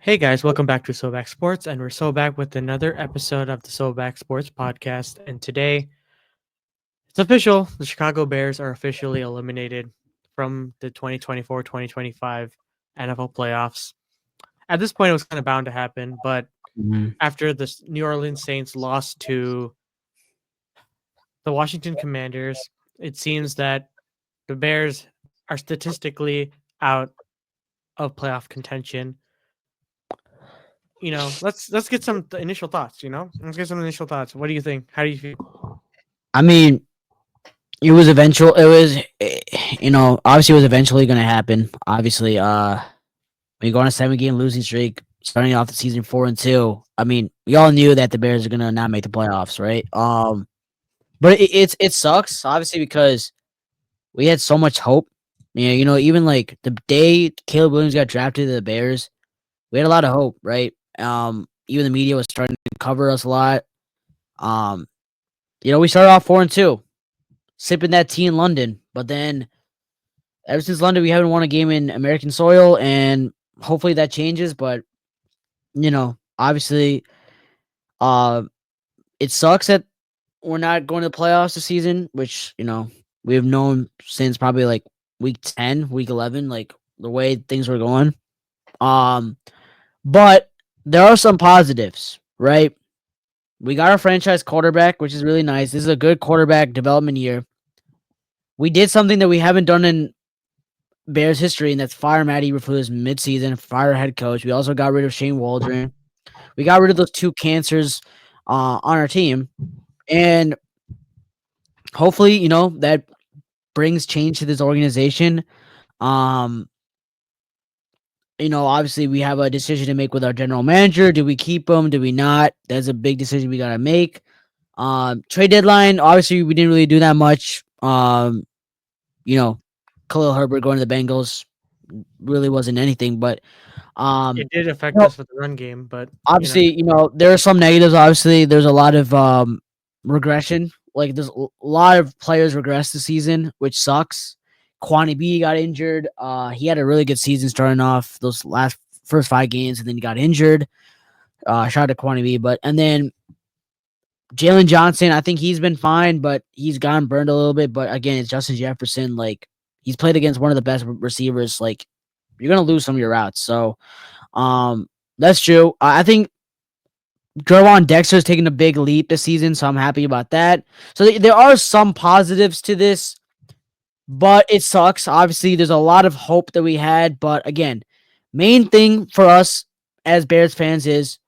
Hey guys, welcome back to Sobacksports, and we're so back with another episode of the Sobacksports podcast. And today, it's official: the Chicago Bears are officially eliminated from the 2024-2025 NFL playoffs. At this point, it was kind of bound to happen, but Mhm. after the New Orleans Saints lost to the Washington Commanders, it seems that the Bears are statistically out of playoff contention. Let's get some initial thoughts. Let's get some initial thoughts. What do you think? How do you feel? I mean, it was eventual. It was, obviously, it was eventually going to happen. Obviously, when you go on a 7 game losing streak, starting off the season 4-2. I mean, we all knew that the Bears are going to not make the playoffs, right? But it sucks, obviously, because we had so much hope. Yeah, even like the day Caleb Williams got drafted to the Bears, we had a lot of hope, right? Even the media was starting to cover us a lot. Um, we started off 4-2. Sipping that tea in London. But then ever since London, we haven't won a game in American soil, and hopefully that changes. But obviously, uh, it sucks that we're not going to the playoffs this season, which we have known since probably like week 10, week 11, like the way things were going. Um, but there are some positives, right? We got our franchise quarterback, which is really nice. This is a good quarterback development year. We did something that we haven't done in Bears history, and that's fire Matt Eberflus midseason, fire head coach. We also got rid of Shane Waldron. We got rid of those two cancers on our team, and hopefully, that brings change to this organization. Um, obviously, we have a decision to make with our general manager. Do we keep him? Do we not? That's a big decision we got to make. Trade deadline. Obviously, we didn't really do that much. You know, Khalil Herbert going to the Bengals really wasn't anything, but It um, did affect you us with the run game, but obviously, there are some negatives. Obviously, there's a lot of regression. Like there's a lot of players regress this season, which sucks. Kwani B got injured. He had a really good season starting off those last first 5 games, and then he got injured. Shout out to Kwani B, but and then Jalen Johnson, I think he's been fine, but he's gotten burned a little bit. But again, it's Justin Jefferson. Like he's played against one of the best receivers. Like you're gonna lose some of your routes. So that's true. I think Gervon Dexter's taking a big leap this season, so I'm happy about that. So there are some positives to this, but it sucks. Obviously, there's a lot of hope that we had, but again, main thing for us as Bears fans is,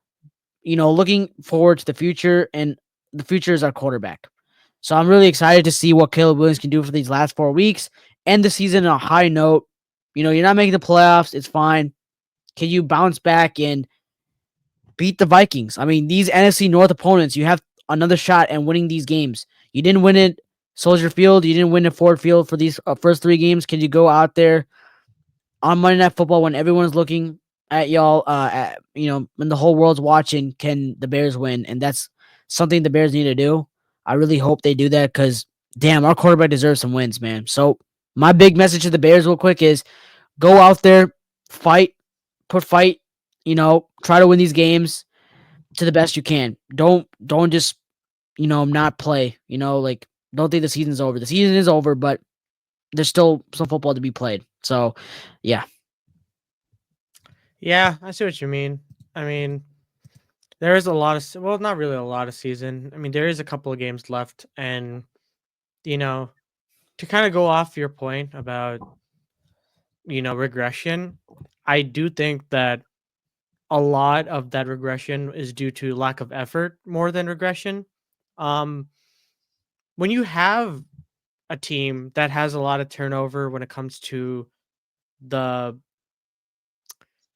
looking forward to the future, and the future is our quarterback. So I'm really excited to see what Caleb Williams can do for these last 4 weeks. End the season on a high note. You're not making the playoffs. It's fine. Can you bounce back and beat the Vikings? I mean, these NFC North opponents, you have another shot at winning these games. You didn't win it Soldier Field. You didn't win at Ford Field for these first 3 games. Can you go out there on Monday Night Football when everyone's looking at y'all, when the whole world's watching? Can the Bears win? And that's something the Bears need to do. I really hope they do that because, damn, our quarterback deserves some wins, man. So my big message to the Bears real quick is go out there, fight, fight, try to win these games to the best you can. Don't just, not play, like don't think the season's over. The season is over, but there's still some football to be played. So, yeah. yeah, I see what you mean. I mean, there is a lot of well, not really a lot of season. I mean, there is a couple of games left, and you know, to kind of go off your point about regression, I do think that a lot of that regression is due to lack of effort more than regression. Um, when you have a team that has a lot of turnover when it comes to the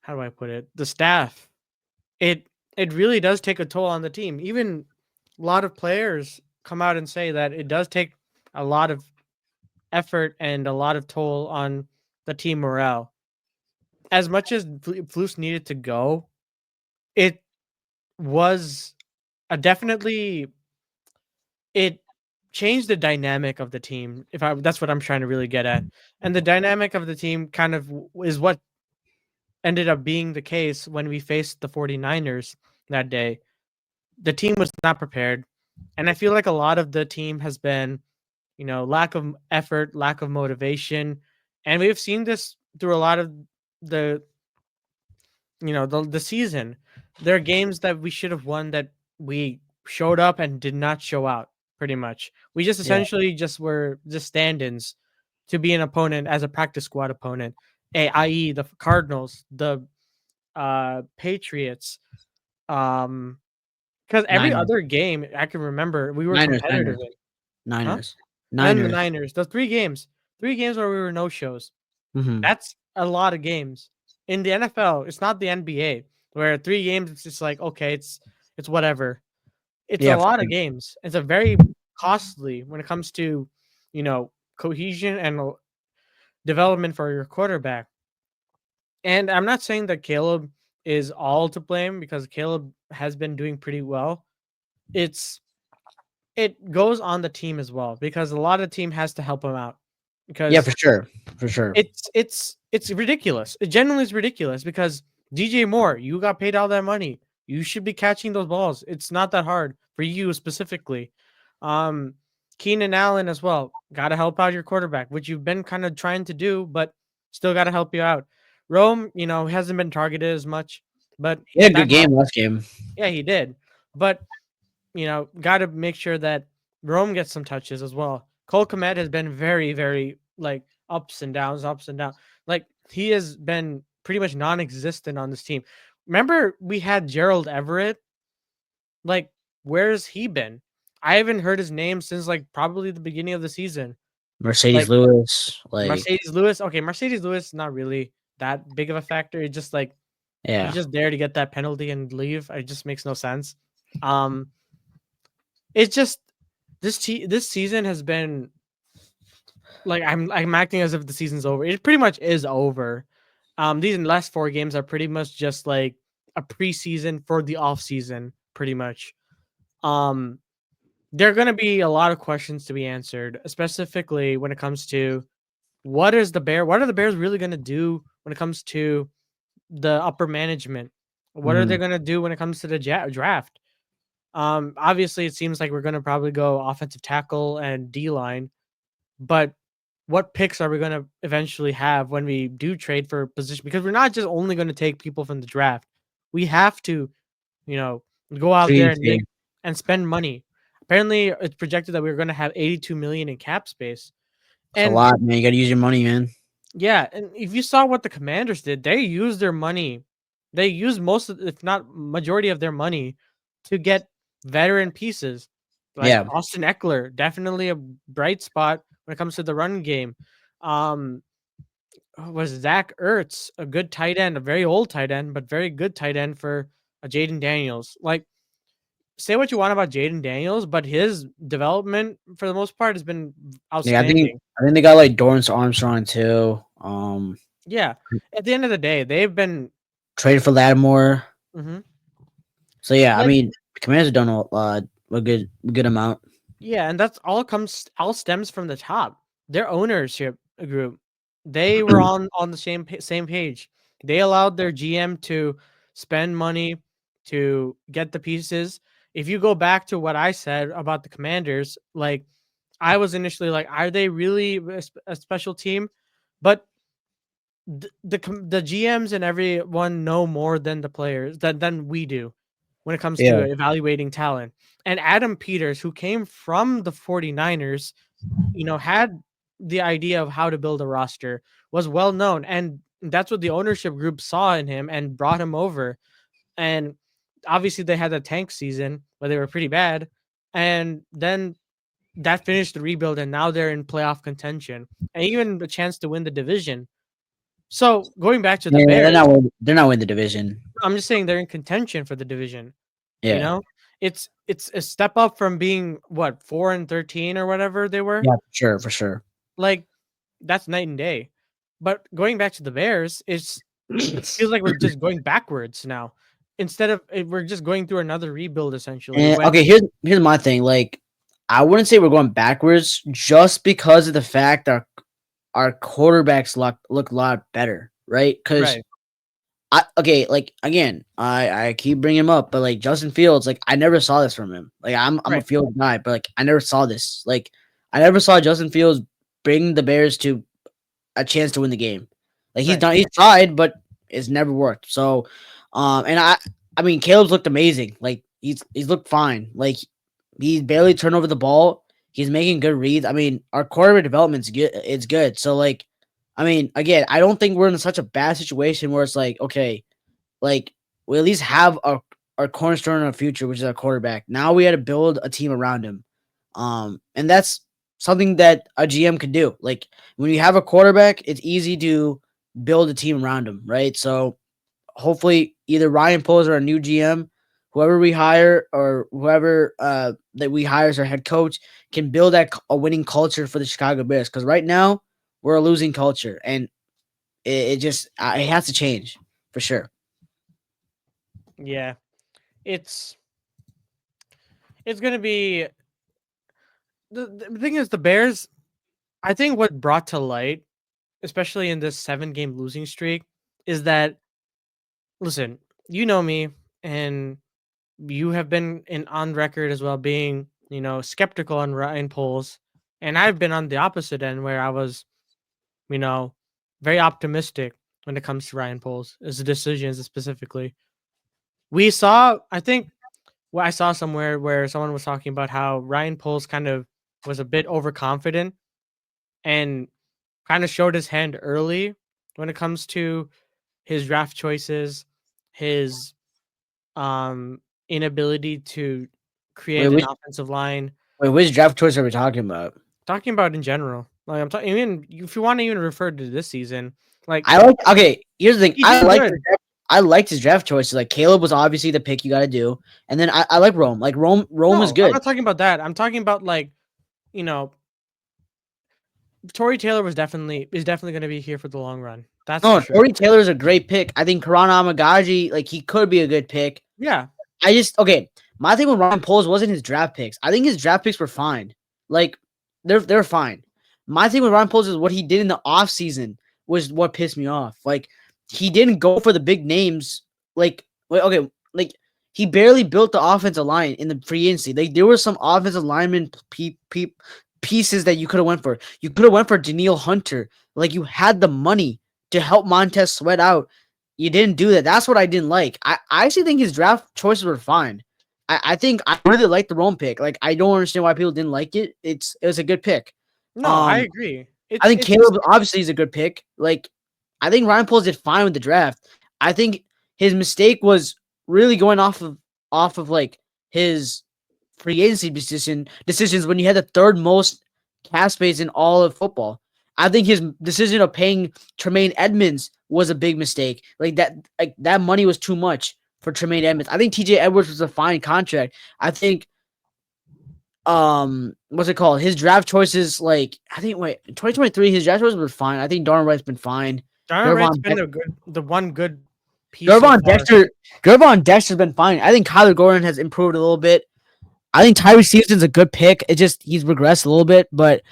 how do I put it? The staff. It it really does take a toll on the team. Even a lot of players come out and say that it does take a lot of effort and a lot of toll on the team morale. As much as Flus needed to go, it was a definitely it changed the dynamic of the team. If I That's what I'm trying to really get at. And the dynamic of the team kind of is what ended up being the case when we faced the 49ers that day. The team was not prepared. And I feel like a lot of the team has been, lack of effort, lack of motivation. And we've seen this through a lot of the, the season. There are games that we should have won that we showed up and did not show out, pretty much. We just Yeah, essentially just were just stand-ins to be an opponent as a practice squad opponent, i.e. the Cardinals, the Patriots, because every Niners, other game I can remember we were Niners, competitive Niners, in. Huh? Niners, And then the Niners. Niners, the 3 games where we were no shows. Hmm. That's a lot of games. In the NFL, it's not the NBA where 3 games it's just like okay, it's whatever. It's a Yeah, for lot of sure. games. It's a very costly when it comes to, cohesion and development for your quarterback. And I'm not saying that Caleb is all to blame because Caleb has been doing pretty well. It's it goes on the team as well because a lot of the team has to help him out Yeah, because for sure, for sure. it's ridiculous. It genuinely is ridiculous because DJ Moore, you got paid all that money. You should be catching those balls. It's not that hard for you specifically. Um, Keenan Allen as well. Got to help out your quarterback, which you've been kind of trying to do, but still got to help you out. Rome, hasn't been targeted as much, but He had a that good game last game. yeah, he did. But got to make sure that Rome gets some touches as well. Cole Kmet has been very, very like ups and downs, ups and downs. Like he has been pretty much non-existent on this team. Remember, we had Gerald Everett. Like, where's he been? I haven't heard his name since like probably the beginning of the season. Mercedes Like Lewis, like Mercedes Lewis. Okay, Mercedes Lewis not really that big of a factor. It's just like he's yeah, just there to get that penalty and leave. It just makes no sense. Um, it's just this season has been like I'm acting as if the season's over. It pretty much is over. These last 4 games are pretty much just like a preseason for the off season, pretty much. Um, there are gonna be a lot of questions to be answered, specifically when it comes to what are the Bears really gonna do when it comes to the upper management? What are they mhm. gonna do when it comes to the draft? Obviously, it seems like we're gonna probably go offensive tackle and D line, but what picks are we going to eventually have when we do trade for position? Because we're not just only going to take people from the draft. We have to, you know, go out Free there and agency. make and spend money. Apparently, it's projected that we're going to have 82 million in cap space. It's a And lot, man. You got to use your money, man. yeah, and if you saw what the Commanders did, they used their money. They used most of, if not majority of their money to get veteran pieces. Like Yeah, Austin Eckler, definitely a bright spot when it comes to the run game. Um, was Zach Ertz, a good tight end, a very old tight end, but very good tight end for a Jaden Daniels. Like, say what you want about Jaden Daniels, but his development for the most part has been yeah. outstanding. I think they got like Dorrance Armstrong too. Yeah, at the end of the day, they've been Traded for Lattimore. mhm. So yeah, I like mean, the Commanders have done a good amount. yeah, and that's all stems from the top. Their ownership group, they were on the same page. They allowed their GM to spend money to get the pieces. If you go back to what I said about the Commanders, like I was initially like, are they really a special team? But the GMs and everyone know more than the players than we do when it comes to Yeah, evaluating talent. And Adam Peters, who came from the 49ers, had the idea of how to build a roster, was well known. And that's what the ownership group saw in him and brought him over. And obviously they had a tank season where they were pretty bad. And then that finished the rebuild and now they're in playoff contention and even a chance to win the division. So going back to the yeah. Bears, They're not winning the division. I'm just saying they're in contention for the division. You Yeah, know, it's a step up from being what 4-13 or whatever they were. yeah, for sure, for sure. Like that's night and day. But going back to the Bears, it feels like we're just going backwards now. Instead of we're just going through another rebuild essentially. And When okay, here's my thing. Like, I wouldn't say we're going backwards just because of the fact that our quarterbacks look a lot better, right? Because right, Okay, like again, I keep bringing him up, but like Justin Fields, like I never saw this from him. Like I'm a Right, Fields guy, but like I never saw this. Like I never saw Justin Fields bring the Bears to a chance to win the game. Like right. he's tried, but it's never worked. So, and I mean, Caleb's looked amazing. Like he's looked fine. Like he's barely turned over the ball. He's making good reads. I mean, our quarterback development's good. It's good. So like, I mean, again, I don't think we're in such a bad situation where it's like, okay, like we at least have our cornerstone in our future, which is our quarterback. Now we had to build a team around him. And that's something that a GM can do. Like when you have a quarterback, it's easy to build a team around him, right? So hopefully either Ryan Poles or a new GM, whoever we hire or whoever that we hire as our head coach can build a winning culture for the Chicago Bears. Because right now we're a losing culture, and it just it has to change for sure. Yeah, it's it's gonna be the thing is the Bears. I think what brought to light, especially in this 7 game losing streak, is that listen, you know me, and you have been in on record as well being skeptical on Ryan polls, and I've been on the opposite end where I was you know very optimistic when it comes to Ryan polls his decisions specifically. We saw, I think, I saw somewhere where someone was talking about how Ryan polls kind of was a bit overconfident and kind of showed his hand early when it comes to his draft choices, his inability to Wait, create an offensive line. which draft choice are we talking about? Talking about in general, like I'm talking, even if you want to even refer to this season, like I like. Okay, here's the thing. he did good. I liked his draft choices. Like Caleb was obviously the pick you got to do, and then I like Rome. Like Rome was No, I'm good. not talking about that. I'm talking about like you know, Tory Taylor is definitely going to be here for the long run. That's for No, sure. Corey Taylor's a great pick. I think Karan Amagaji, like he could be a good pick. Yeah, I just okay. My thing with Ryan Poles wasn't his draft picks. I think his draft picks were fine. Like they're fine. My thing with Ryan Poles is what he did in the offseason was what pissed me off. Like he didn't go for the big names. Like okay, like he barely built the offensive line in the free agency. Like there were some offensive lineman pieces that you could have went for. You could have went for Daniil Hunter. Like you had the money to help Montez Sweat out. You didn't do that. That's what I didn't like. I actually think his draft choices were fine. I think I really liked the Rome pick. Like I don't understand why people didn't like it. It was a good pick. no, I Um, agree. I think It's just Caleb obviously is a good pick. Like I think Ryan Poles did fine with the draft. I think his mistake was really going off of like his free agency decisions when you had the third most cap space in all of football. I think his decision of paying Tremaine Edmonds was a big mistake. Like that money was too much for Tremaine Edmonds. I think TJ Edwards was a fine contract. I think what's it called? His draft choices, like I think wait, in 2023, his draft choices were fine. I think Darren Wright's been fine. John Wright's Gervon been the one good piece so Gervon far. Dexter Gervon Dexter's been fine. I think Kyler Gordon has improved a little bit. I think Tyree Stevenson's a good pick. It just he's regressed a little bit, but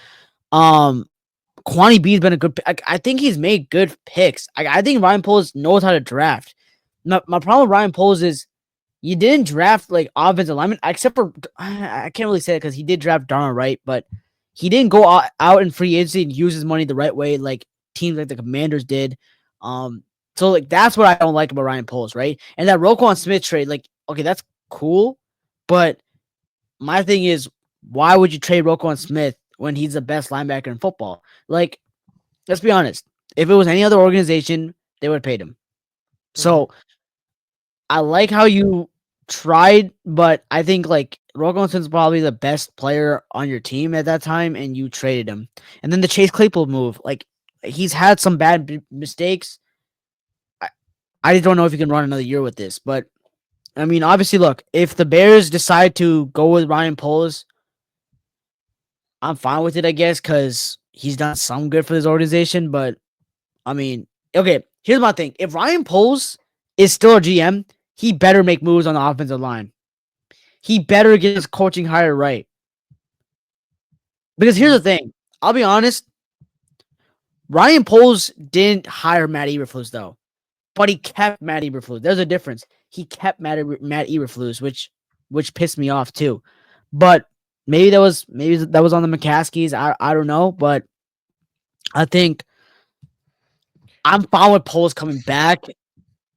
um Kwani B's been a good pick. I think he's made good picks. I think Ryan Poles knows how to draft. My problem with Ryan Poles is you didn't draft like offensive linemen, except for I can't really say it because he did draft Darnell Wright, but he didn't go out in free agency and use his money the right way, like teams like the Commanders did. Um, so like that's what I don't like about Ryan Poles, right? And that Roquan Smith trade, like, okay, that's cool, but my thing is, why would you trade Roquan Smith when he's the best linebacker in football? Like, let's be honest. If it was any other organization, they would have paid him. Mhm. So I like how you tried, but I think like Roquanson's probably the best player on your team at that time, and you traded him. And then the Chase Claypool move, like he's had some bad mistakes. I, I just don't know if you can run another year with this. But I mean, obviously, look, if the Bears decide to go with Ryan Poles, I'm fine with it, I guess, because he's done some good for this organization. But I mean, okay, here's my thing: if Ryan Poles is still a GM, he better make moves on the offensive line. He better get his coaching hire right. Because here's Mhm. the thing. I'll be honest. Ryan Poles didn't hire Matt Eberflus though. but he kept Matt Eberflus. There's a difference. He kept Matt Eberflus, which pissed me off too. But maybe that was on the McCaskies. I don't know, but I think I'm fine with Poles coming back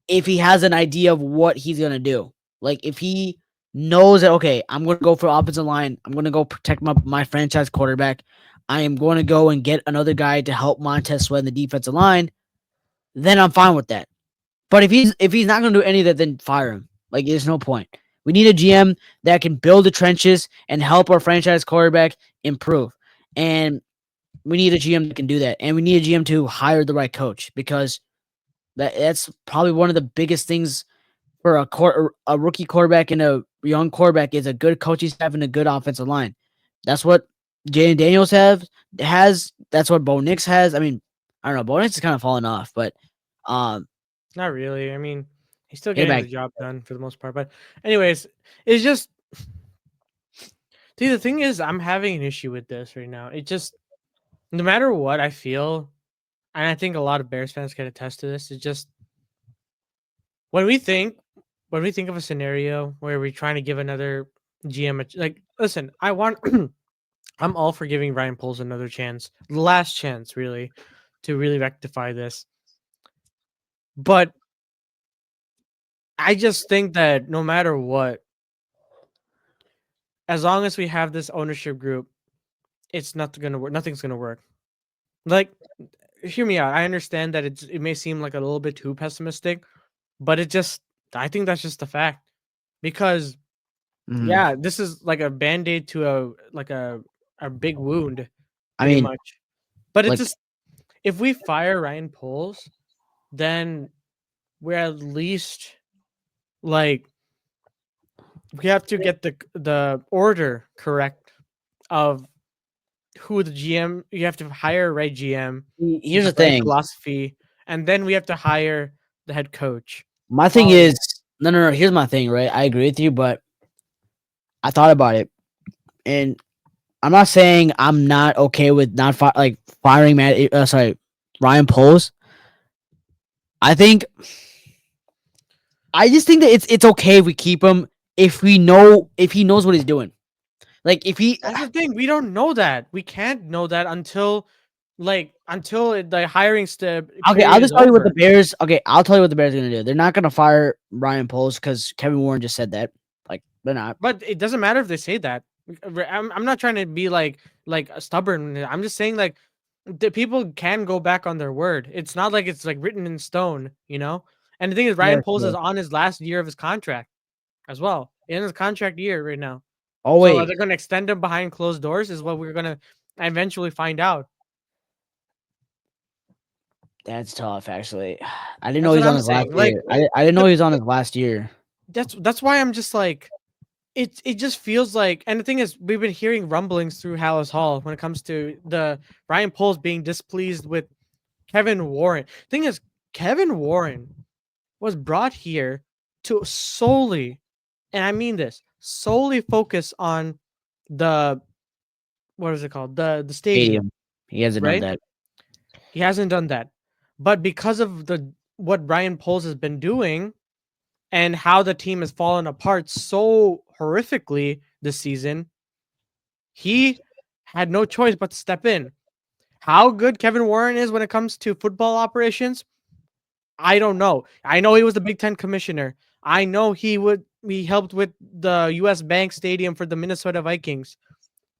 if he has an idea of what he's gonna do. Like if he knows that okay, I'm gonna go for offensive line. I'm gonna go protect my franchise quarterback. I am going to go and get another guy to help Montez Sweat in the defensive line. Then I'm fine with that. But if he's not going to do any of that, then fire him. Like there's no point. We need a GM that can build the trenches and help our franchise quarterback improve. And we need a GM that can do that. And we need a GM to hire the right coach because that's probably one of the biggest things for a rookie quarterback and a young quarterback is a good coaching staff and a good offensive line. That's what Jaden Daniels has. That's what Bo Nix has. I mean, I don't know. Bo Nix is kind of falling off, but um, Not really. I mean, he's still get it getting back. the job done for the most part. But anyways, it's just see the thing is I'm having an issue with this right now. It just no matter what I feel, and I think a lot of Bears fans can attest to this, it's just when we think when we think of a scenario where we're trying to give another GM like listen, I want I'm all for giving Ryan Poles another chance, last chance really, to really rectify this. But I just think that no matter what, as long as we have this ownership group, it's not gonna work. Nothing's gonna work. Like, hear me out. I understand that it may seem like a little bit too pessimistic, but it just I think that's just a fact. Because Mhm. yeah, this is like a band-aid to a big wound, I pretty mean, much. But it's like just if we fire Ryan Poles, then we're at least like we have to get the order correct of who the GM. You have to hire a right GM with here's the the right thing. philosophy, and then we have to hire the head coach. My thing Um, is no. Here's my thing, right? I agree with you, but I thought about it, and I'm not saying I'm not okay with not firing Ryan Poles. I think I just think that it's okay if we keep him if he knows what he's doing. Like if he that's the thing. We don't know that. We can't know that until the hiring step okay, I'll period is just tell you what the over. Bears. Okay, I'll tell you what the Bears are gonna do. They're not gonna fire Ryan Poles because Kevin Warren just said that. Like they're not. But it doesn't matter if they say that. I'm not trying to be like stubborn. I'm just saying like the people can go back on their word. It's not like it's like written in stone, you know. And the thing is, Yeah, Ryan Poles is sure. on his last year of his contract as well. In his contract year right now. Oh So are wait, they going to extend him behind closed doors? Is what we're gonna eventually find out. that's tough. Actually, I didn't know That's he what was on I'm his last saying. Like year. I didn't know the he was on his last year. that's why I'm just like it just feels like, and the thing is, we've been hearing rumblings through Hallis Hall when it comes to the Ryan Poles being displeased with Kevin Warren. Thing is, Kevin Warren was brought here to solely, and I mean this, solely focus on the what is it called? The stadium, Stadium. He hasn't done right? that. He hasn't done that. But because of the what Ryan Poles has been doing and how the team has fallen apart so horrifically this season, he had no choice but to step in. How good Kevin Warren is when it comes to football operations, I don't know. I know he was the Big Ten commissioner. I know he helped with the US Bank Stadium for the Minnesota Vikings.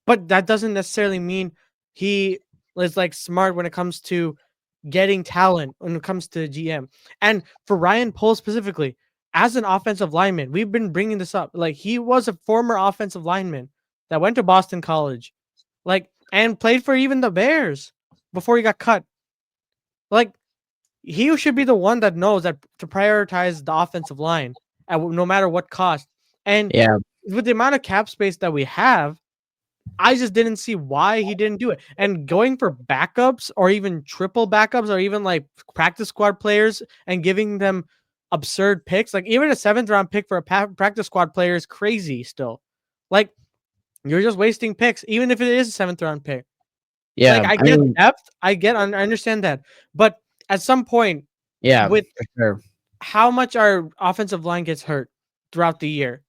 But that doesn't necessarily mean he is like smart when it comes to getting talent when it comes to GM. And for Ryan Pohl specifically, as an offensive lineman, we've been bringing this up. Like he was a former offensive lineman that went to Boston College, like and played for even the Bears before he got cut. Like he should be the one that knows that to prioritize the offensive line at no matter what cost. And Yeah, with the amount of cap space that we have, I just didn't see why he didn't do it. And going for backups or even triple backups or even like practice squad players and giving them absurd picks, like even a seventh round pick for a practice squad player is crazy still. Like you're just wasting picks, even if it is a seventh round pick. Like yeah. I I get mean, depth, I understand that. But at some point, yeah, with for sure. how much our offensive line gets hurt throughout the year.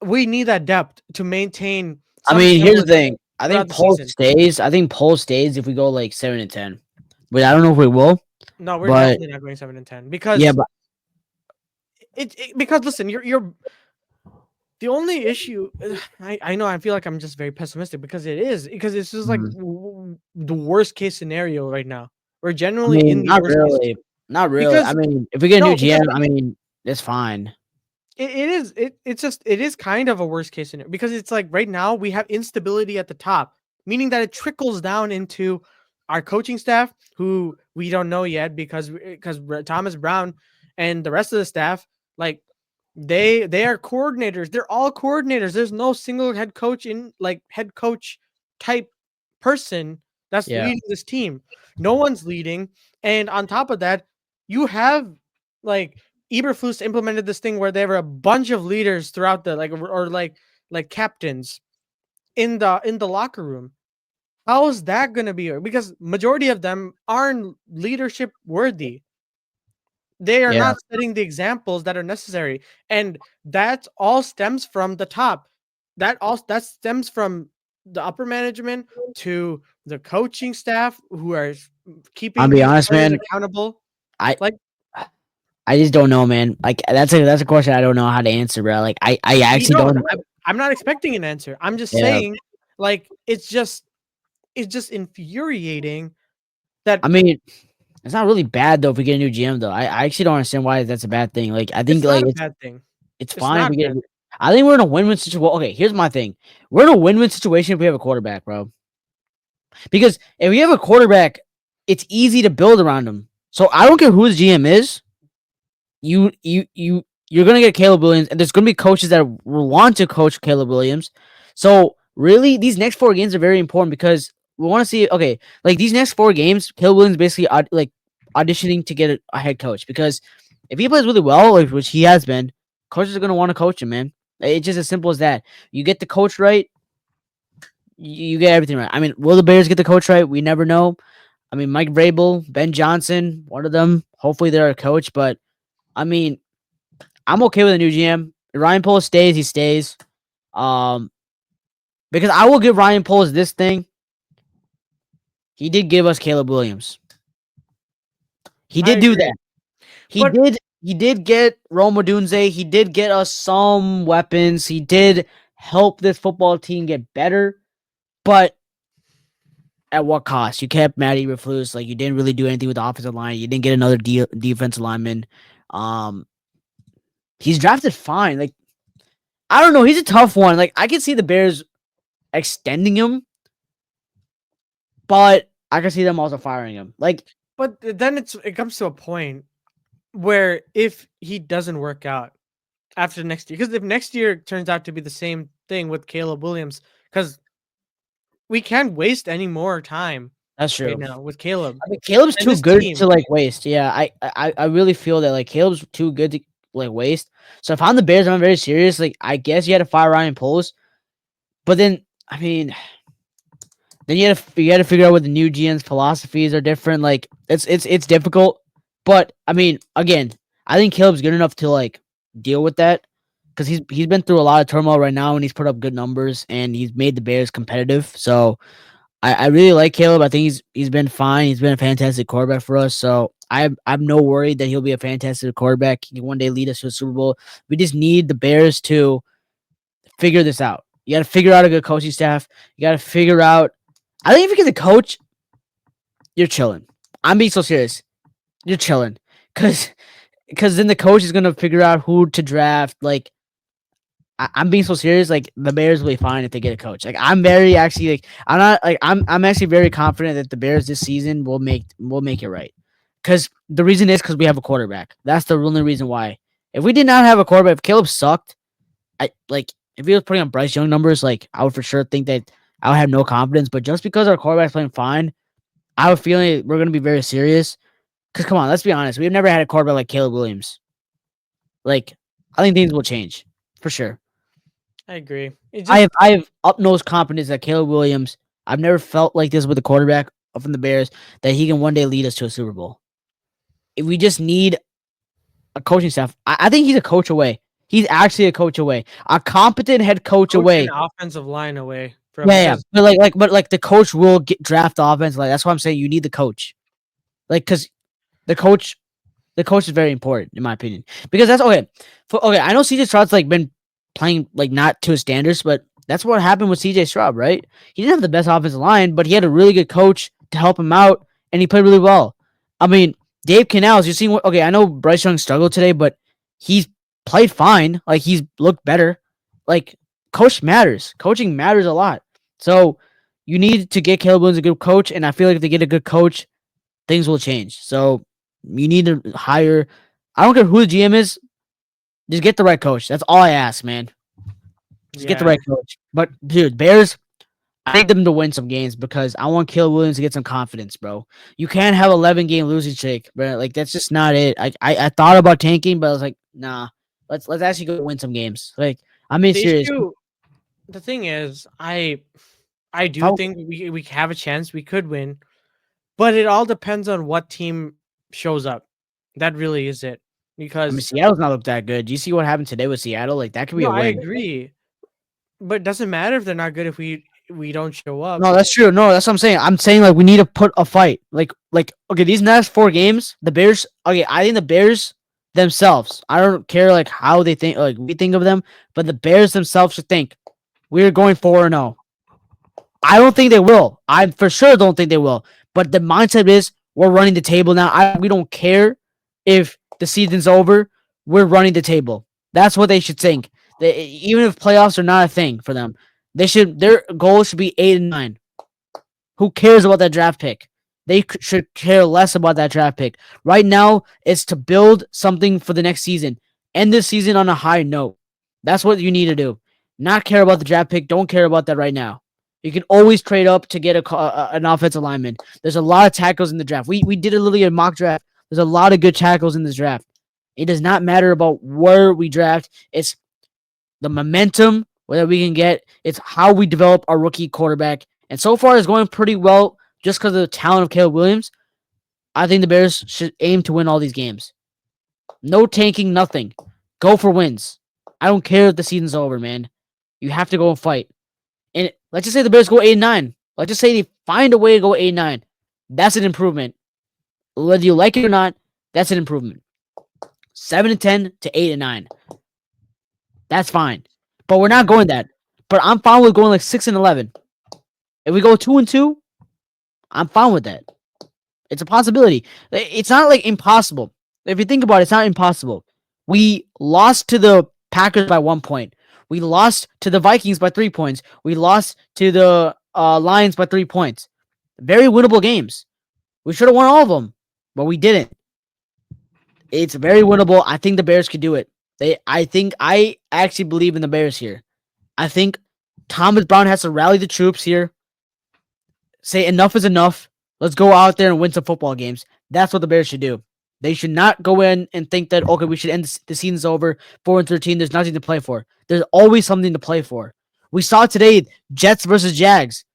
We need that depth to maintain I some mean, here's the semblance thing. I throughout think the Pole season. stays. I think Pole stays if we go like 7-10. But I don't know if we will. No, we're But definitely not going 7-10 yeah, because but because listen, you're the only issue. I know I feel like I'm just very pessimistic because it's just like mhm. the worst case scenario right now. We're I generally in mean, the not worst case really. Not really. I because mean, if we get a new no because GM, I mean, it's fine. it's just it is kind of a worst case scenario because it's like right now we have instability at the top, meaning that it trickles down into our coaching staff who we don't know yet because Thomas Brown and the rest of the staff like they are coordinators. They're all coordinators. There's no single head coach in like head coach type person that's Yeah. leading this team. No one's leading, and on top of that, you have like Eberflus implemented this thing where there were a bunch of leaders throughout the or like captains in the locker room. How is that going to be? Because majority of them aren't leadership worthy. They are Yeah. not setting the examples that are necessary, and that all stems from the top. That stems from the upper management to the coaching staff who are I'll keeping be these honest, players man. accountable. I Like I just don't know, man. Like that's a question I don't know how to answer, bro. Like I we actually don't. don't. I'm not expecting an answer. I'm just Yeah. saying, like it's just infuriating I that mean, it's not really bad though if we get a new GM though. I actually don't understand why that's a bad thing. Like I think it's like not a bad thing. it's It's fine if not a we get. bad thing. I think we're in a win-win situation. Okay, here's my thing. We're in a win-win situation if we have a quarterback, bro. Because if we have a quarterback, it's easy to build around him. So I don't care who his GM is. You're gonna get Caleb Williams, and there's gonna be coaches that will want to coach Caleb Williams. So really, these next 4 games are very important because we want to see. Okay, like these next 4 games, Caleb Williams basically like auditioning to get a head coach because if he plays really well, like, which he has been, coaches are gonna want to coach him, man. It's just as simple as that. You get the coach right, you get everything right. I mean, will the Bears get the coach right? We never know. I mean, Mike Vrabel, Ben Johnson, one of them. Hopefully, they're a coach, but I mean, I'm okay with a new GM. Ryan Poles stays, he stays. Um, because I will give Ryan Poles this thing. He did give us Caleb Williams. He I did do agree, that. He but did. He did get Rome Odunze. He did get us some weapons. He did help this football team get better. But at what cost? You kept Matty Eberflus. Like you didn't really do anything with the offensive line. You didn't get another defensive lineman. Um, he's drafted fine. Like I don't know. He's a tough one. Like I can see the Bears extending him, but I can see them also firing him. Like, then it comes to a point where if he doesn't work out after next year, because if next year turns out to be the same thing with Caleb Williams, because we can't waste any more time that's right true. now with Caleb I mean, Caleb's and too this good to team. like waste. Yeah, I really feel that like Caleb's too good to like waste. So if I'm the Bears, I'm very serious. Like, I guess you had to fire Ryan Poles, but then I mean, then you had to figure out what the new GM's philosophies are different. Like, it's difficult, but I mean, again, I think Caleb's good enough to like deal with that because he's been through a lot of turmoil right now and he's put up good numbers and he's made the Bears competitive. So I really like Caleb. I think he's been fine. He's been a fantastic quarterback for us. So I'm no worried that he'll be a fantastic quarterback. He can one day lead us to a Super Bowl. We just need the Bears to figure this out. You got to figure out a good coaching staff. You got to figure out. I think if you get the coach, you're chilling. I'm being so serious. You're chilling because then the coach is gonna figure out who to draft. Like I'm being so serious. Like the Bears will be fine if they get a coach. Like I'm very actually like I'm not like I'm actually very confident that the Bears this season will make it right. Because the reason is because we have a quarterback. That's the only reason why. If we did not have a quarterback, if Caleb sucked, I like if he was putting on Bryce Young numbers, like I would for sure think that I would have no confidence. But just because our quarterback's playing fine, I have a feeling we're gonna be very serious. Because come on, let's be honest, we've never had a quarterback like Caleb Williams. Like I think things will change for sure. I agree. It just I have up nose confidence that Caleb Williams. I've never felt like this with a quarterback from the Bears that he can one day lead us to a Super Bowl. If we just need a coaching staff. I think he's a coach away. He's actually a coach away. A competent head coach Coach and away. offensive line away from Yeah, yeah. because But the coach will get draft offense. Like that's why I'm saying you need the coach. Like because the coach the coach is very important in my opinion because that's okay. Okay, I know CJ Stroud's like been playing like not to his standards, but that's what happened with CJ Stroud, right? He didn't have the best offensive line, but he had a really good coach to help him out, and he played really well. I mean, Dave Canales, you seen what? Okay, I know Bryce Young struggled today, but he's played fine. Like he's looked better. Like coach matters. Coaching matters a lot. So you need to get Caleb Williams a good coach, and I feel like if they get a good coach, things will change. So you need to hire. I don't care who the GM is. Just get the right coach. That's all I ask, man. Just get the yeah, right coach. But dude, Bears, I need them to win some games because I want Caleb Williams to get some confidence, bro. You can't have 11-game losing streak, bro. Like that's just not it. I thought about tanking, but I was like, nah. Let's actually go win some games. Like I'm being the serious. issue. The thing is, I If do think we have a chance. We could win, but it all depends on what team shows up. That really is it. I mean, Because Seattle's not look that good. Do you see what happened today with Seattle? Like that could be no, a I win. agree, but it doesn't matter if they're not good if we don't show up. No, that's true. No, that's what I'm saying. I'm saying like we need to put a fight. Like okay, these next 4 games, the Bears. Okay, I think the Bears themselves. I don't care like how they think, like we think of them, but the Bears themselves should think we're going 4-0. I don't think they will. I for sure don't think they will. But the mindset is we're running the table now. We don't care if the season's over. We're running the table. That's what they should think. Even if playoffs are not a thing for them, they should. Their goal should be 8-9. Who cares about that draft pick? They should care less about that draft pick. Right now, it's to build something for the next season. End this season on a high note. That's what you need to do. Not care about the draft pick. Don't care about that right now. You can always trade up to get an offensive lineman. There's a lot of tackles in the draft. We did a literally a mock draft. There's a lot of good tackles in this draft. It does not matter about where we draft. It's the momentum that we can get. It's how we develop our rookie quarterback. And so far, it's going pretty well just because of the talent of Caleb Williams. I think the Bears should aim to win all these games. No tanking, nothing. Go for wins. I don't care if the season's over, man. You have to go and fight. And let's just say the Bears go 8-9. Let's just say they find a way to go 8-9. That's an improvement. Whether you like it or not, that's an improvement. 7-10 to 8-9. That's fine. But we're not Yeah, going that. But I'm fine with going like 6-11. If we go 2-2, I'm fine with that. It's a possibility. It's not like impossible. If you think about it, it's not impossible. We lost to the Packers by 1 point. We lost to the Vikings by 3 points. We lost to the Lions by 3 points. Very winnable games. We should have won all of them, but we didn't. It's very winnable. I think the Bears could do it. I actually believe in the Bears here. I think Thomas Brown has to rally the troops here. Say enough is enough. Let's go out there and win some football games. That's what the Bears should do. They should not go in and think that okay, we should end the season's over. 4-13. There's nothing to play for. There's always something to play for. We saw today Jets versus Jags.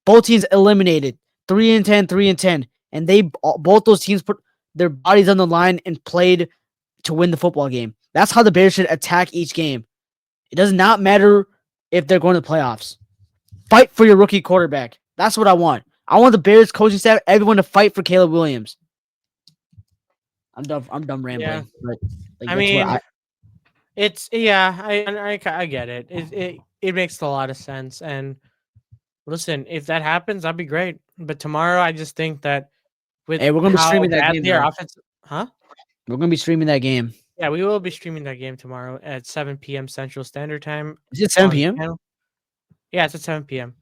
Both teams eliminated 3-10, 3-10, and they both those teams put their bodies on the line and played to win the football game. That's how the Bears should attack each game. It does not matter if they're going to the playoffs. Fight for your rookie quarterback. That's what I want. I want the Bears coaching staff, everyone to fight for Caleb Williams. I'm done. I'm done yeah. rambling. But like I that's what I. mean, it's yeah. I get it. It makes a lot of sense. And listen, if that happens, that'd be great. But tomorrow, I just think that with Hey, we're gonna be how streaming that game badly our though. offense, huh? We're gonna be streaming that game. Yeah, we will be streaming that game tomorrow at 7 p.m. Central Standard Time Is it 7 on the p.m.? channel. Yeah, it's at 7 p.m.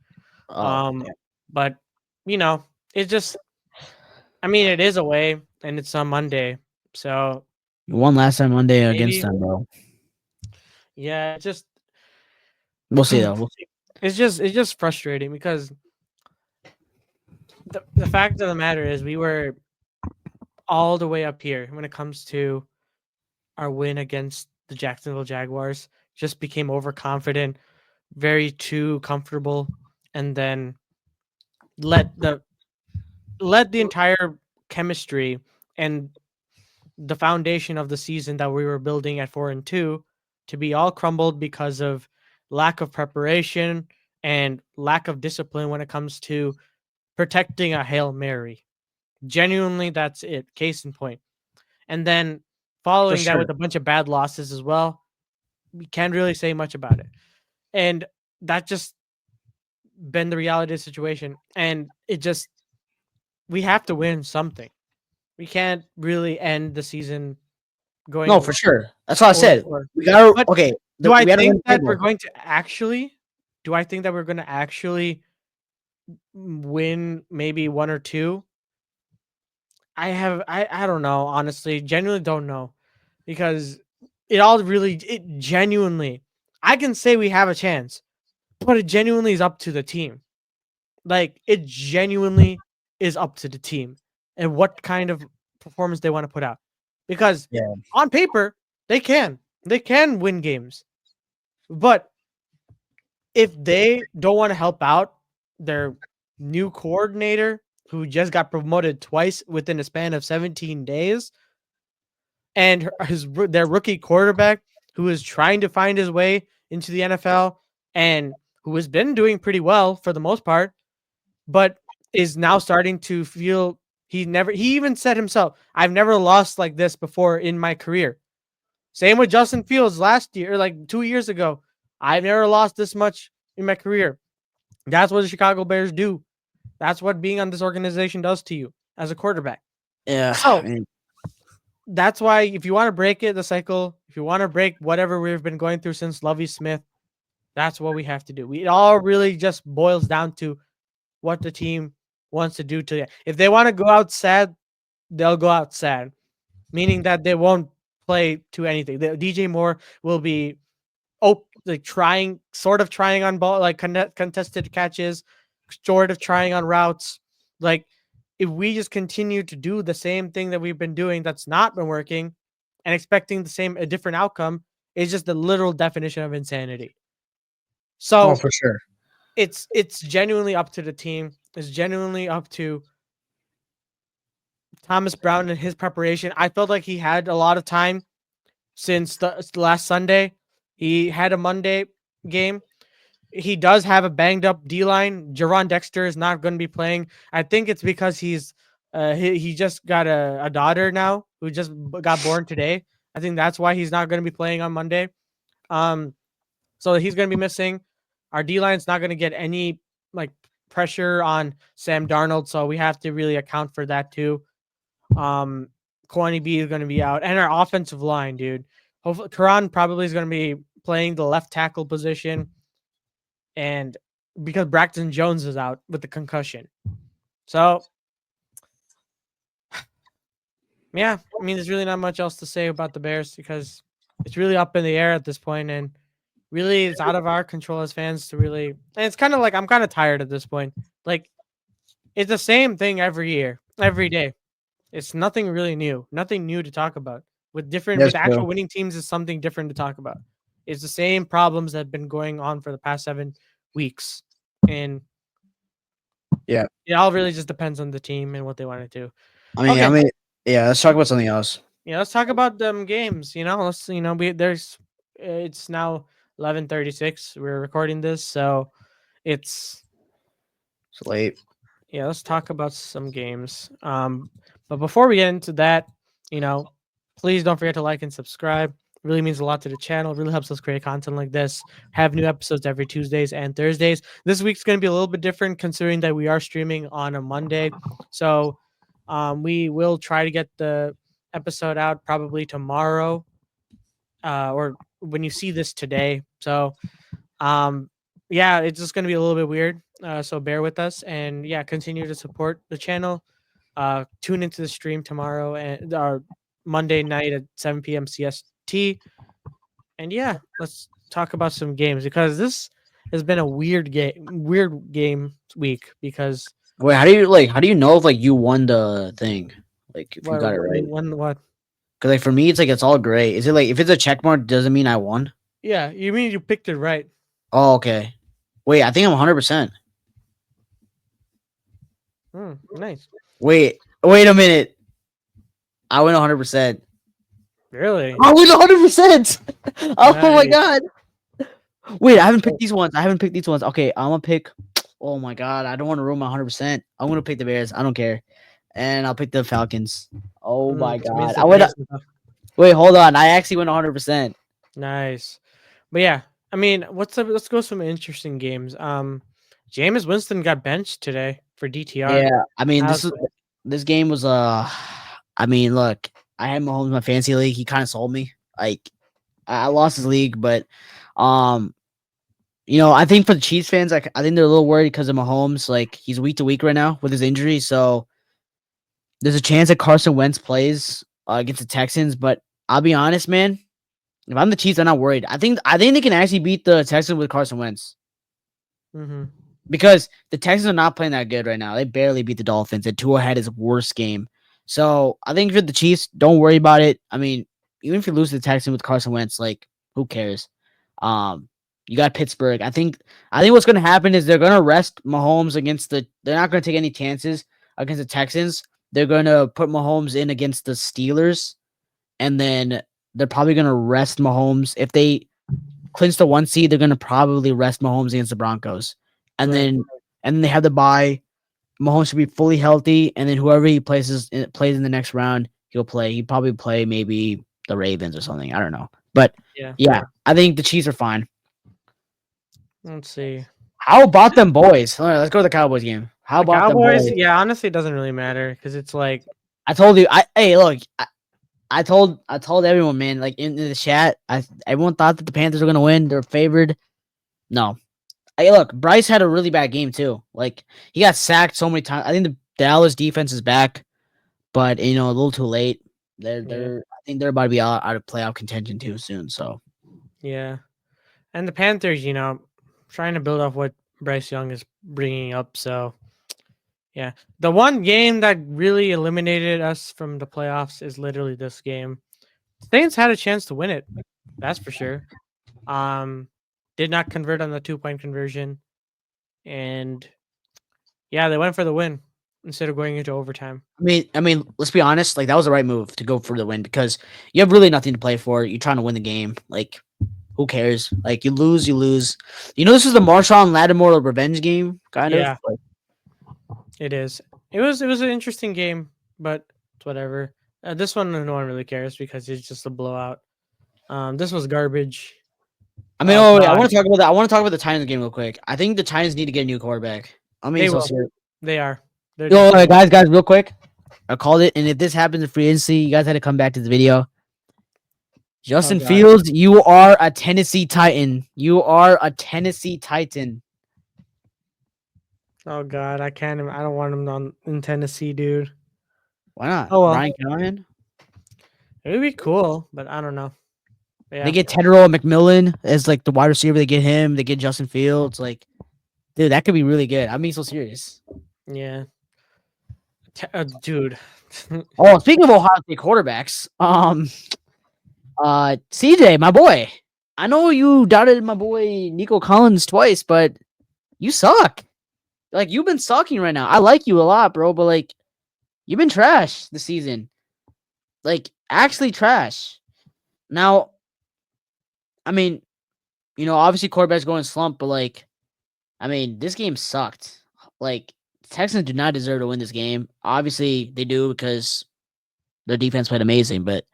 Oh, Um, but it just, I mean, it is away and it's on Monday, so you won last time Monday against maybe, them, bro. yeah, it just, We'll see though. We'll see. it's just frustrating because the fact of the matter is we were all the way up here when it comes to our win against the Jacksonville Jaguars. Just became overconfident, very too comfortable, and then let the entire chemistry and the foundation of the season that we were building at 4-2 to be all crumbled because of lack of preparation and lack of discipline when it comes to protecting a Hail Mary. Genuinely, that's it. Case in point. And then For following that sure. with a bunch of bad losses as well, we can't really say much about it. And that just been the reality of the situation. And it just, we have to win something. We can't really end the season No, going for sure. That's what I or said. or We got to but okay. do I We got to think win that we're football. going to actually do I think that we're going to actually win maybe one or two? I don't know, honestly. Genuinely don't know because it genuinely I can say we have a chance, but it genuinely is up to the team. Like it genuinely is up to the team and what kind of performance they want to put out. Because Yeah. on paper, they can. They can win games. But if they don't want to help out their new coordinator who just got promoted twice within a span of 17 days and their rookie quarterback who is trying to find his way into the NFL and who has been doing pretty well for the most part, but is now starting to feel he even said himself, I've never lost like this before in my career. Same with Justin Fields last year, like 2 years ago. I've never lost this much in my career. That's what the Chicago Bears do. That's what being on this organization does to you as a quarterback. Yeah. I So mean, that's why if you want to break it, the cycle, if you want to break whatever we've been going through since Lovie Smith, that's what we have to do. It all really just boils down to what the team wants to do to you. If they want to go out sad, they'll go out sad, meaning that they won't play to anything. DJ Moore will be like trying on ball, like contested catches, sort of trying on routes. Like if we just continue to do the same thing that we've been doing that's not been working and expecting a different outcome, is just the literal definition of insanity. oh, So for sure. it's genuinely up to the team. It's genuinely up to Thomas Brown and his preparation. I felt like he had a lot of time since the last Sunday. He had a Monday game. He does have a banged up D line. Jaron Dexter is not going to be playing. I think it's because he just got a daughter now who just got born today. I think that's why he's not going to be playing on Monday. Um, so he's going to be missing. Our D line's not going to get any like pressure on Sam Darnold, so we have to really account for that too. Um, Kwani B is going to be out, and our offensive line, dude. Hopefully, Karan probably is going to be playing the left tackle position, and because Braxton Jones is out with the concussion, so yeah, I mean, there's really not much else to say about the Bears because it's really up in the air at this point, and really, it's out of our control as fans to really. And it's kind of like I'm kind of tired at this point. Like it's the same thing every year, every day. It's nothing really new, nothing new to talk about. That's With true. actual winning teams is something different to talk about. It's the same problems that have been going on for the past 7 weeks, and Yeah. it all really just depends on the team and what they want to do. I mean, I Okay, mean, yeah. Let's talk about something else. yeah, let's talk about them games. Let's we there's it's now 11:36. We're recording this, so it's It's late. yeah, let's talk about some games. But before we get into that, you know, please don't forget to like and subscribe. It really means a lot to the channel. It really helps us create content like this. Have new episodes every Tuesdays and Thursdays. This week's going to be a little bit different considering that we are streaming on a Monday. So, we will try to get the episode out probably tomorrow, or when you see this today. So, um, yeah, it's just gonna be a little bit weird. So bear with us, and yeah, continue to support the channel. Tune into the stream tomorrow and our Monday night at 7 p.m. CST. And yeah, let's talk about some games because this has been a weird game week because Wait, how do you know if like you won the thing? Like if you got it what right? one what? Because like for me, it's like it's all gray. Is it like if it's a check mark, doesn't mean I won? Yeah, you mean you picked it right? Oh, okay. Wait, I think I'm 100%. Nice. Wait a minute. I win 100%. Really? I win 100%. Oh my Nice. god. Wait, I That's haven't picked dope. these ones. I haven't picked these ones. Okay, I'm gonna pick. Oh my god, I don't want to ruin my 100%. I'm gonna pick the Bears. I don't care, and I'll pick the Falcons. Oh my So it means god, the I went. Bears. Wait, hold on. I actually went 100%. Nice. But yeah, I mean, let's go some interesting games. Jameis Winston got benched today for DTR. Yeah, I mean How's this game was I mean, look, I had Mahomes in my fantasy league. He kind of sold me. Like I lost his league, but um, I think for the Chiefs fans, like I think they're a little worried because of Mahomes. Like he's week to week right now with his injury, so there's a chance that Carson Wentz plays against the Texans. But I'll be honest, man. If I'm the Chiefs, I'm not worried. I think they can actually beat the Texans with Carson Wentz. mm-hmm. Because the Texans are not playing that good right now. They barely beat the Dolphins, and Tua had his worst game. So I think for the Chiefs, don't worry about it. I mean, even if you lose to the Texans with Carson Wentz, like who cares? Um, you got Pittsburgh. I think what's going to happen is they're going to rest Mahomes against the. They're not going to take any chances against the Texans. They're going to put Mahomes in against the Steelers, and then they're probably going to rest Mahomes if they clinch the 1 seed. They're going to probably rest Mahomes against the Broncos, and Right. then they have the bye. Mahomes should be fully healthy, and then whoever he plays in the next round, he'll play. He'd probably play maybe the Ravens or something. I don't know, but Yeah. yeah, I think the Chiefs are fine. Let's see. How about them boys? All right, let's go to the Cowboys game. How The about them Cowboys, boys? yeah, honestly, it doesn't really matter because it's like, I told you. Hey, look. I told everyone, man. Like in the chat, everyone thought that the Panthers were gonna win. They're favored. No, hey, look, Bryce had a really bad game too. Like he got sacked so many times. I think the Dallas defense is back, but a little too late. They're yeah, they're I think they're about to be out of playoff contention too soon. So yeah. And the Panthers, trying to build off what Bryce Young is bringing up. So, yeah. The one game that really eliminated us from the playoffs is literally this game. Saints had a chance to win it. That's for sure. Um, did not convert on the 2-point conversion. And yeah, they went for the win instead of going into overtime. I mean, let's be honest. Like that was the right move to go for the win because you have really nothing to play for. You're trying to win the game. Like who cares? Like you lose, you lose. This is the Marshawn Lattimore revenge game, kind of. Yeah, it is. It was an interesting game, but it's whatever. This one, no one really cares because it's just a blowout. This was garbage. I mean, Oh oh, wait, I god, want to talk about that. I want to talk about the Titans game real quick. I think the Titans need to get a new quarterback. I mean, they so will. serious. They are. They're Yo, definitely. guys, real quick. I called it, and if this happens in free agency, you guys had to come back to the video. Oh Justin god. Fields, you are a Tennessee Titan. You are a Tennessee Titan. Oh god. I can't. I don't want him in Tennessee, dude. Why not? Oh well. Brian Callahan. It would be cool, but I don't know. They Yeah. get Tedrow McMillan as like the wide receiver. They get him. They get Justin Fields. Like, dude, that could be really good. I'm being so serious. Yeah. Dude. Oh, speaking of Ohio State quarterbacks, CJ, my boy. I know you doubted my boy Nico Collins twice, but you suck. Like you've been sucking right now. I like you a lot, bro, but like you've been trash this season. Like actually trash. Now, I mean, obviously quarterback's going slump, but like, I mean, this game sucked. Like Texans do not deserve to win this game. Obviously, they do because their defense played amazing, but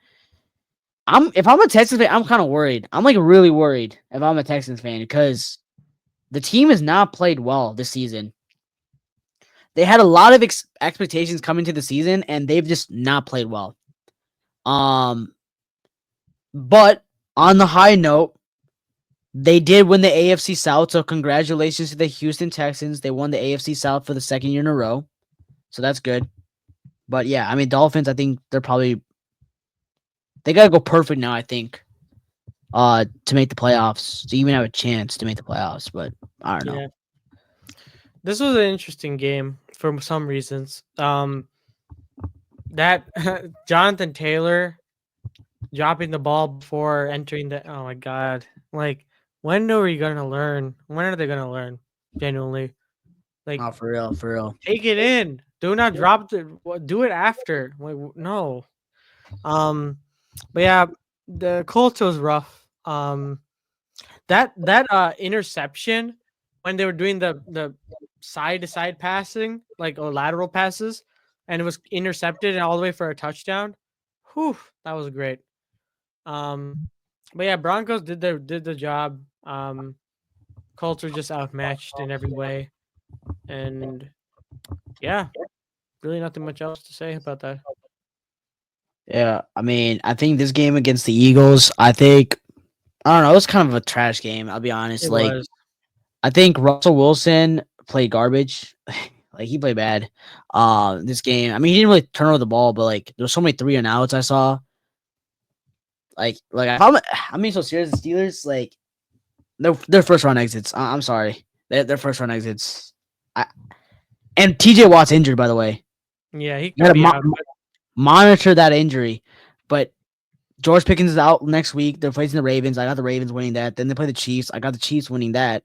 if I'm a Texans fan, I'm kind of worried. I'm like really worried if I'm a Texans fan because the team has not played well this season. They had a lot of expectations coming to the season, and they've just not played well. Um, but on the high note, they did win the AFC South, so congratulations to the Houston Texans. They won the AFC South for the second year in a row, so that's good. But yeah, I mean, Dolphins, I think they gotta go perfect now. I think, to make the playoffs, to even have a chance to make the playoffs. But I don't know. Yeah. This was an interesting game for some reasons. That Jonathan Taylor dropping the ball before entering the. Oh my god! Like, when are we gonna learn? When are they gonna learn? Genuinely, like, Oh, for real, for real. take it in. Do not drop the. Do it after. Like, no. Um. But yeah, the Colts was rough. That interception when they were doing the side to side passing, like or lateral passes, and it was intercepted and all the way for a touchdown. Whew, that was great. Um, but yeah, Broncos did the job. Colts were just outmatched in every way, and yeah, really nothing much else to say about that. Yeah, I mean, I think this game against the Eagles, I don't know, it was kind of a trash game. I'll be honest. It Like, was. I think Russell Wilson played garbage. Like he played bad. This game. I mean, he didn't really turn over the ball, but like there was so many 3-and-outs I saw. Like I'm being so serious. The Steelers, like their first round exits. I'm sorry, their first round exits. I, and TJ Watt's injured, by the way. Yeah, he You could gotta be out, but monitor that injury. But George Pickens is out next week. They're facing the Ravens. I got the Ravens winning that. Then they play the Chiefs. I got the Chiefs winning that.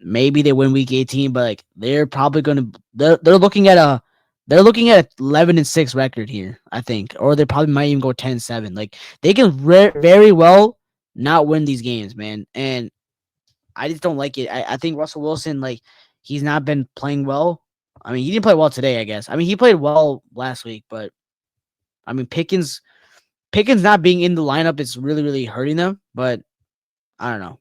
Maybe they win week 18, but like they're probably gonna they're looking at a 11-6 record here, I think. Or they probably might even go 10-7. Like they can very well not win these games, man. And I just don't like it. I think Russell Wilson, like, he's not been playing well. I mean, he didn't play well today, I guess. I mean, he played well last week, but I mean Pickens not being in the lineup is really, really hurting them. But I don't know.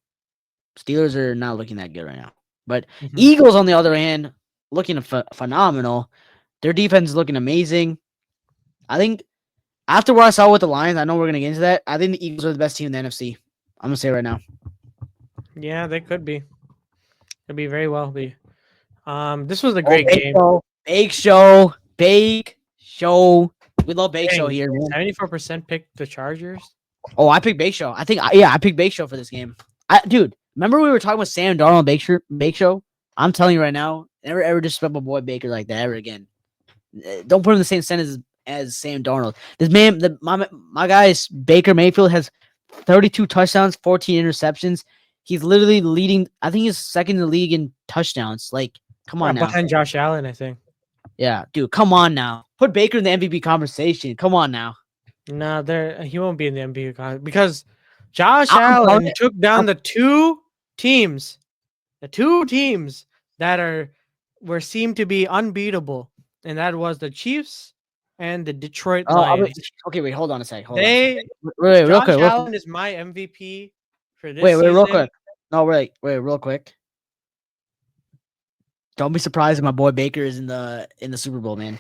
Steelers are not looking that good right now. But mhm. Eagles, on the other hand, looking phenomenal. Their defense is looking amazing. I think after what I saw with the Lions, I know we're gonna get into that. I think the Eagles are the best team in the NFC. I'm gonna say it right now. Yeah, they could be. Could be very well be. This was a Oh, great game. Bake Show. We love Bake Show Dang, here, man. 74% picked the Chargers. Oh, I picked Bake Show. I picked Bake Show for this game. Dude, remember we were talking with Sam Darnold Bake Show? I'm telling you right now, never ever disrespect my boy Baker like that ever again. Don't put him in the same sentence as Sam Darnold. This man, my guy's Baker Mayfield has 32 touchdowns, 14 interceptions. He's literally leading. I think he's second in the league in touchdowns. Like, come on now. Behind Josh Allen, I think. Yeah, dude, come on now. Put Baker in the MVP conversation. Come on now. No, there he won't be in the MVP because Josh I'm telling Allen you, took I'm, down teams, the two teams that were seemed to be unbeatable, and that was the Chiefs and the Detroit Lions. okay, wait, hold on a sec. Hold on a sec. They Wait, real quick, Josh real quick. Allen is my MVP for this Wait, real season. quick. No, wait, real quick. Don't be surprised if my boy Baker is in the Super Bowl, man.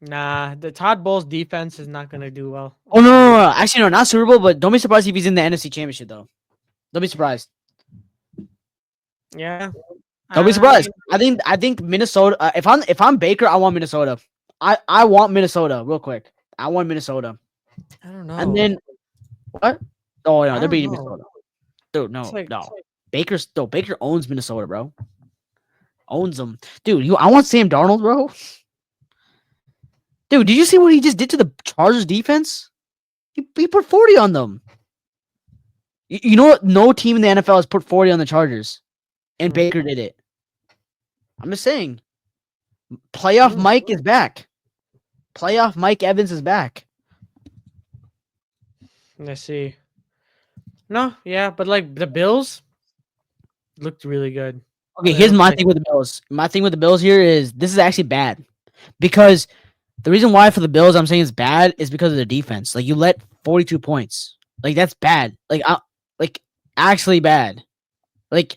Nah, the Todd Bowles defense is not gonna do well. Oh no. Actually, no, not Super Bowl, but don't be surprised if he's in the NFC Championship though. Don't be surprised. Yeah, Don't be I surprised. mean, I think Minnesota. If I'm Baker, I want Minnesota. I want Minnesota. Real quick, I want Minnesota. I don't And know. then what? Oh no, I they're don't beating know. Minnesota. Dude, It's no, like no. Baker owns Minnesota, bro. Owns them, dude. I want Sam Darnold, bro. Dude, did you see what he just did to the Chargers defense? He put 40 on them. You know what? No team in the NFL has put 40 on the Chargers, and mm, Baker did it. I'm just saying. Playoff mm, Mike is back. Playoff Mike Evans is back. let's see. No, yeah, but like the Bills looked really good. Okay, They here's looked my like thing with the Bills. My thing with the Bills here is this is actually bad because the reason why for the Bills I'm saying it's bad is because of their defense. Like you let 42 points. Like that's bad. Like actually bad. Like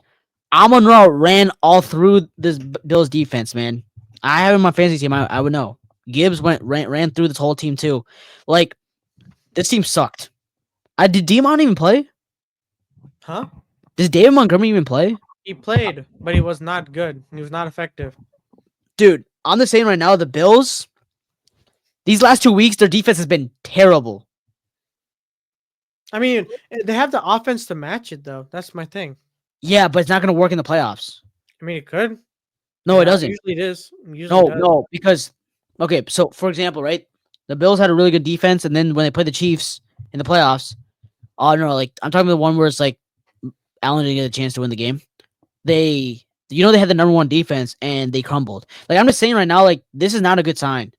Amon Ra ran all through this Bills defense, man. I have him on my fantasy team. I would know. Gibbs ran through this whole team too. Like this team sucked. Did Demon even play? huh? Does David Montgomery even play? He played, but he was not good. He was not effective. Dude, I'm just saying right now, the Bills, these last 2 weeks, their defense has been terrible. I mean, they have the offense to match it though. That's my thing. Yeah, but it's not going to work in the playoffs. I mean, it could. No, it doesn't. Usually it is. Usually No, does. no, because, okay, so for example, right? The Bills had a really good defense, and then when they played the Chiefs in the playoffs, oh, no, like, I'm talking about the one where it's like Allen didn't get a chance to win the game. They had the number one defense, and they crumbled. Like, I'm just saying right now, like, this is not a good sign.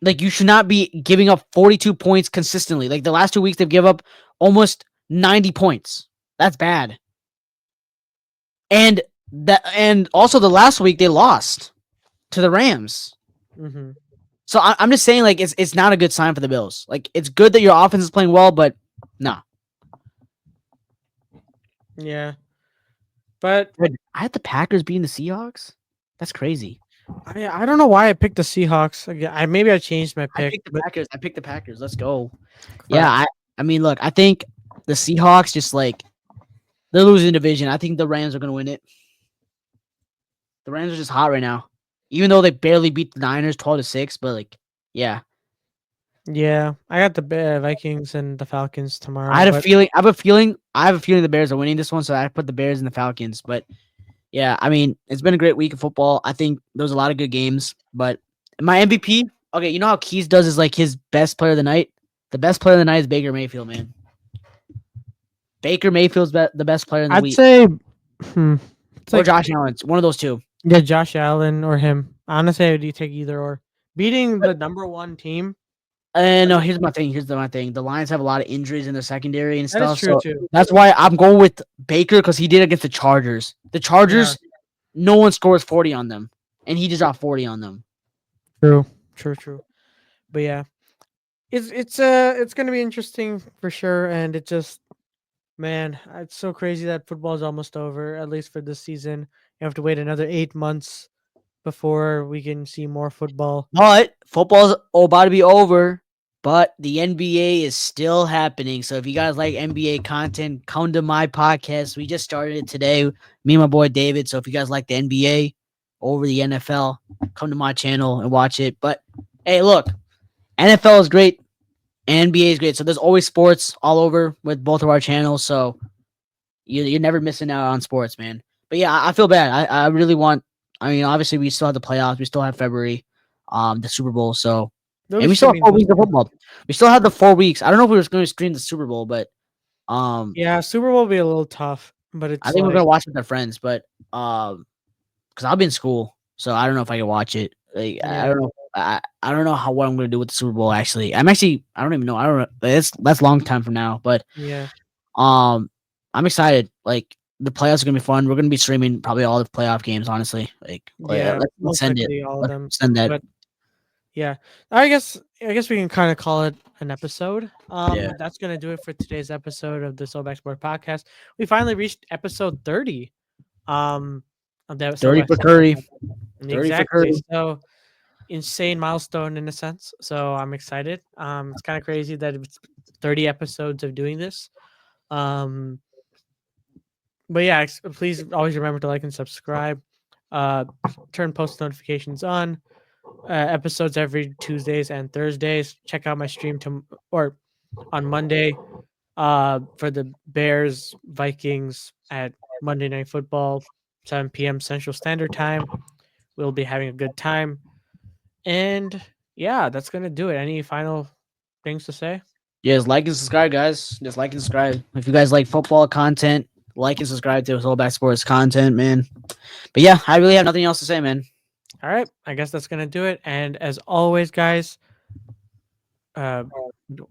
Like you should not be giving up 42 points consistently. Like the last 2 weeks, they've given up almost 90 points. That's bad. And also the last week they lost to the Rams. Mm-hmm. So I'm just saying, like it's not a good sign for the Bills. Like it's good that your offense is playing well, but no. Yeah, but Dude, I had the Packers beating the Seahawks. That's crazy. I don't know why I picked the Seahawks. Again, maybe I changed my I pick, picked the but Packers. I picked the Packers. Let's go. Yeah, facts. I mean, look, I think the Seahawks just like they're losing the division. I think the Rams are gonna win it. The Rams are just hot right now, even though they barely beat the Niners 12-6. But like, yeah, Yeah, I got the Vikings and the Falcons I tomorrow, had a but feeling. I have a feeling. I have a feeling the Bears are winning this one, so I put the Bears and the Falcons. But yeah, I mean, it's been a great week of football. I think there was a lot of good games. But my MVP, okay, you know how Keys does is like his best player of the night. The best player of the night is Baker Mayfield, man. Baker Mayfield's the best player in the I'd week, say, it's or like Josh Allen. It's one of those two. yeah, Josh Allen or him. Honestly, I would take either or. Beating the number one team, And no, here's my thing. Here's my thing. The Lions have a lot of injuries in their secondary and that is stuff, true so too. that's why I'm going with Baker because he did against the Chargers. The Yeah, Chargers, no one scores 40 on them, and he just dropped 40 on them. true, true. But yeah, it's gonna be interesting for sure, and it just man, it's so crazy that football is almost over. At least for this season, you have to wait another 8 months before we can see more football. But football's about to be over. But the NBA is still happening. So if you guys like NBA content, come to my podcast. We just started it today. Me and my boy David. So if you guys like the NBA over the NFL, come to my channel and watch it. But hey, look, NFL is great. NBA is great. So there's always sports all over with both of our channels. So you're never missing out on sports, man. But yeah, I feel bad. I really want. I mean, obviously we still have the playoffs. We still have February, the Super Bowl. So They'll and be we still have streaming 4 weeks of those. football. We still have the 4 weeks. I don't know if we were going to stream the Super Bowl, but um, Yeah, Super Bowl will be a little tough, but I it's think we're like gonna watch it with our friends. But because I'll be in school, so I don't know if I can watch it. Like I yeah, don't know. I don't know how what I'm gonna do with the Super Bowl. Actually, I'm actually I don't even know. I don't know. That's a long time from now. But yeah, um, I'm excited. Like the playoffs are gonna be fun. We're gonna be streaming probably all the playoff games. Honestly, yeah, let's most send it. likely all of Let's them. send that. But yeah, I guess we can kind of call it an episode. Yeah, That's gonna do it for today's episode of the Sobacksport podcast. We finally reached episode 30. Um, of the 30 Sobacksport for Curry. podcast. 30 for Exactly. Curry. So insane milestone in a sense. So I'm excited. It's kind of crazy that it's 30 episodes of doing this. Um, but yeah, please always remember to like and subscribe. Uh, turn post notifications on. Episodes every Tuesdays and Thursdays. Check out my stream or on Monday for the Bears Vikings at Monday Night Football, 7 p.m. Central Standard Time. We'll be having a good time. And yeah, that's gonna do it. Any final things to say? Yeah, just like and subscribe, guys. Just like and subscribe. If you guys like football content, like and subscribe to Soulback Sports content, man. But yeah, I really have nothing else to say, man. All right, I guess that's gonna do it. And as always, guys, uh,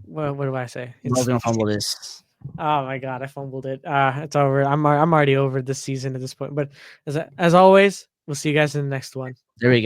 what do I say? I'm not It's gonna fumble this. oh my god, I fumbled it. It's over. I'm already over this season at this point. But as always, we'll see you guys in the next one. There we go.